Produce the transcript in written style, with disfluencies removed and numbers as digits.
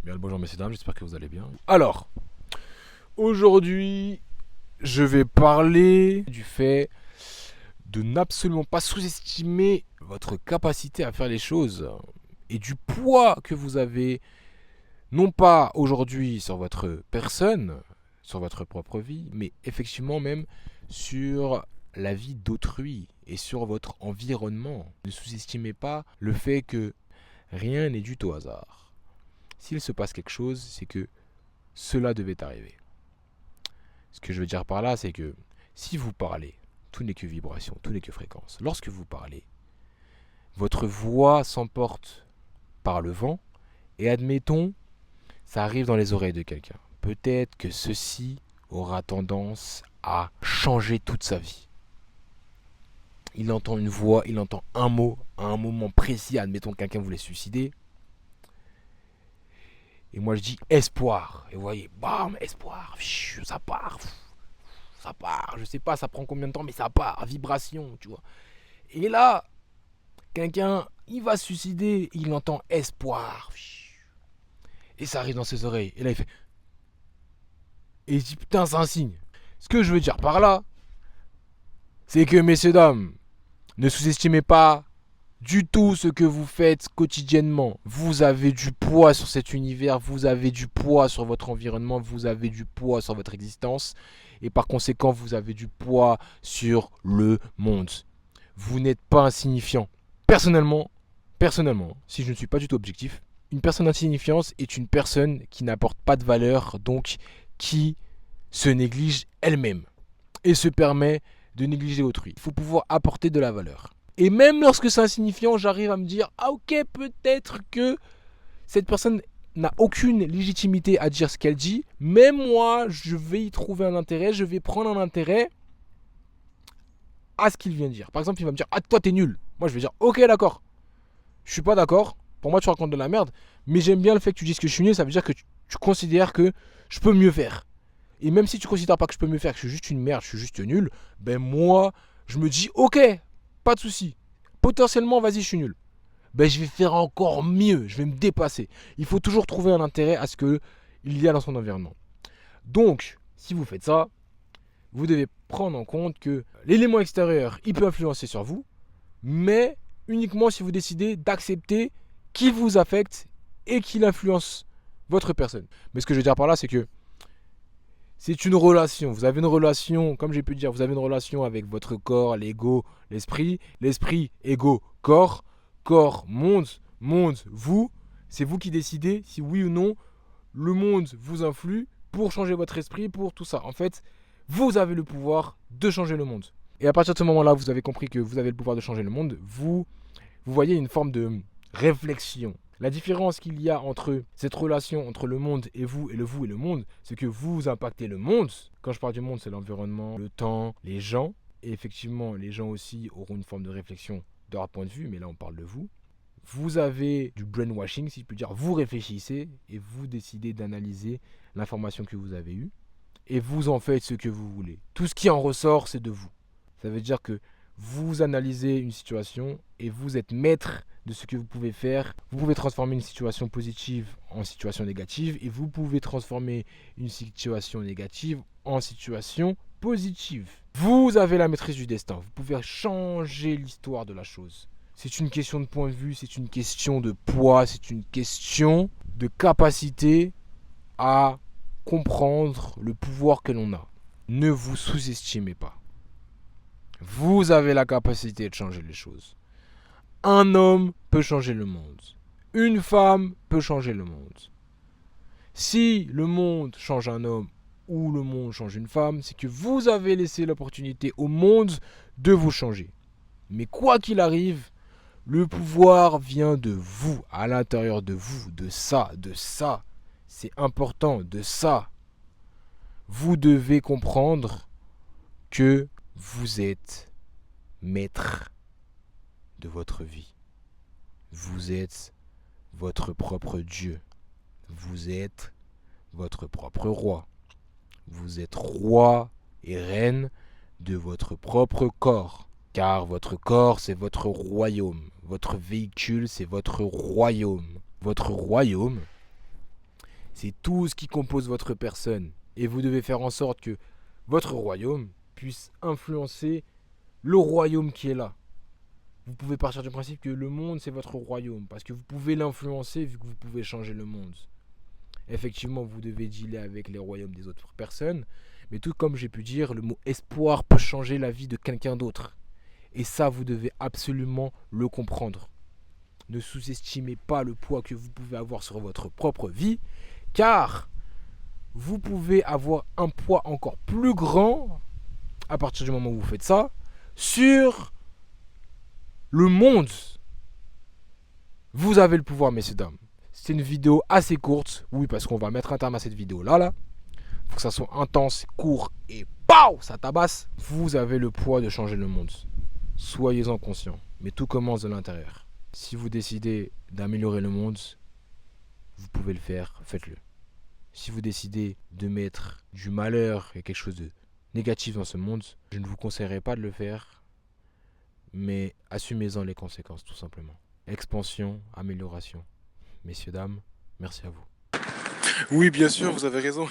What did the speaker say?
Bien le bonjour messieurs dames, j'espère que vous allez bien. Alors, aujourd'hui, je vais parler du fait de n'absolument pas sous-estimer votre capacité à faire les choses et du poids que vous avez, non pas aujourd'hui sur votre personne, sur votre propre vie, mais effectivement même sur la vie d'autrui et sur votre environnement. Ne sous-estimez pas le fait que rien n'est dû au hasard. S'il se passe quelque chose, c'est que cela devait arriver. Ce que je veux dire par là, c'est que si vous parlez, tout n'est que vibration, tout n'est que fréquence. Lorsque vous parlez, votre voix s'emporte par le vent et admettons, ça arrive dans les oreilles de quelqu'un. Peut-être que ceci aura tendance à changer toute sa vie. Il entend une voix, il entend un mot à un moment précis, admettons que quelqu'un voulait se suicider. Et moi je dis espoir. Et vous voyez, bam, espoir, ça part. Ça part, je sais pas, ça prend combien de temps, mais ça part, vibration, tu vois. Et là, quelqu'un, il va se suicider, il entend espoir. Et ça arrive dans ses oreilles. Et là, il fait. Et il dit, putain, c'est un signe. Ce que je veux dire par là, c'est que, messieurs, dames, ne sous-estimez pas du tout ce que vous faites quotidiennement. Vous avez du poids sur cet univers, vous avez du poids sur votre environnement, vous avez du poids sur votre existence. Et par conséquent, vous avez du poids sur le monde. Vous n'êtes pas insignifiant. Personnellement, si je ne suis pas du tout objectif, une personne insignifiante est une personne qui n'apporte pas de valeur, donc qui se néglige elle-même et se permet de négliger autrui. Il faut pouvoir apporter de la valeur. Et même lorsque c'est insignifiant, j'arrive à me dire, ah ok, peut-être que cette personne n'a aucune légitimité à dire ce qu'elle dit, mais moi, je vais y trouver un intérêt, je vais prendre un intérêt à ce qu'il vient de dire. Par exemple, il va me dire, ah toi t'es nul. Moi je vais dire, ok d'accord, je suis pas d'accord, pour moi tu racontes de la merde, mais j'aime bien le fait que tu dises que je suis nul, ça veut dire que tu considères que je peux mieux faire. Et même si tu considères pas que je peux mieux faire, que je suis juste une merde, je suis juste nul, ben moi, je me dis, ok, pas de souci. Potentiellement, vas-y, je suis nul. Ben je vais faire encore mieux, je vais me dépasser. Il faut toujours trouver un intérêt à ce qu'il y a dans son environnement. Donc, si vous faites ça, vous devez prendre en compte que l'élément extérieur, il peut influencer sur vous, mais uniquement si vous décidez d'accepter qu'il vous affecte et qu'il influence votre personne. Mais ce que je veux dire par là, c'est que c'est une relation. Vous avez une relation, comme j'ai pu dire, vous avez une relation avec votre corps, l'ego, l'esprit. L'esprit, ego, corps. Corps, monde, monde, vous. C'est vous qui décidez si oui ou non le monde vous influe pour changer votre esprit, pour tout ça. En fait, vous avez le pouvoir de changer le monde. Et à partir de ce moment-là, vous avez compris que vous avez le pouvoir de changer le monde. Vous voyez une forme de réflexion. La différence qu'il y a entre cette relation entre le monde et le vous et le monde, c'est que vous impactez le monde. Quand je parle du monde, c'est l'environnement, le temps, les gens. Et effectivement, les gens aussi auront une forme de réflexion de leur point de vue, mais là on parle de vous. Vous avez du brainwashing, si je peux dire. Vous réfléchissez et vous décidez d'analyser l'information que vous avez eue et vous en faites ce que vous voulez. Tout ce qui en ressort, c'est de vous. Ça veut dire que vous analysez une situation et vous êtes maître de ce que vous pouvez faire. Vous pouvez transformer une situation positive en situation négative et vous pouvez transformer une situation négative en situation positive. Vous avez la maîtrise du destin. Vous pouvez changer l'histoire de la chose. C'est une question de point de vue, c'est une question de poids, c'est une question de capacité à comprendre le pouvoir que l'on a. Ne vous sous-estimez pas. Vous avez la capacité de changer les choses. Un homme peut changer le monde. Une femme peut changer le monde. Si le monde change un homme ou le monde change une femme, c'est que vous avez laissé l'opportunité au monde de vous changer. Mais quoi qu'il arrive, le pouvoir vient de vous, à l'intérieur de vous, de ça. C'est important, de ça. Vous devez comprendre que vous êtes maître de votre vie. Vous êtes votre propre Dieu. Vous êtes votre propre roi. Vous êtes roi et reine de votre propre corps. Car votre corps, c'est votre royaume. Votre véhicule, c'est votre royaume. Votre royaume, C'est tout ce qui compose votre personne. Et vous devez faire en sorte que votre royaume puisse influencer le royaume qui est là. Vous pouvez partir du principe que le monde, c'est votre royaume. Parce que vous pouvez l'influencer vu que vous pouvez changer le monde. Effectivement, vous devez dealer avec les royaumes des autres personnes. Mais tout comme j'ai pu dire, le mot espoir peut changer la vie de quelqu'un d'autre. Et ça, vous devez absolument le comprendre. Ne sous-estimez pas le poids que vous pouvez avoir sur votre propre vie, car vous pouvez avoir un poids encore plus grand à partir du moment où vous faites ça sur le monde. Vous avez le pouvoir, messieurs dames. C'est une vidéo assez courte, oui, parce qu'on va mettre un terme à cette vidéo là. Faut que ça soit intense, court et pow, ça tabasse. Vous avez le poids de changer le monde. Soyez-en conscients, mais tout commence de l'intérieur. Si vous décidez d'améliorer le monde, vous pouvez le faire, faites-le. Si vous décidez de mettre du malheur et quelque chose de négatif dans ce monde, je ne vous conseillerais pas de le faire, mais assumez-en les conséquences tout simplement. Expansion, amélioration. Messieurs, dames, merci à vous. Oui, bien sûr, vous avez raison.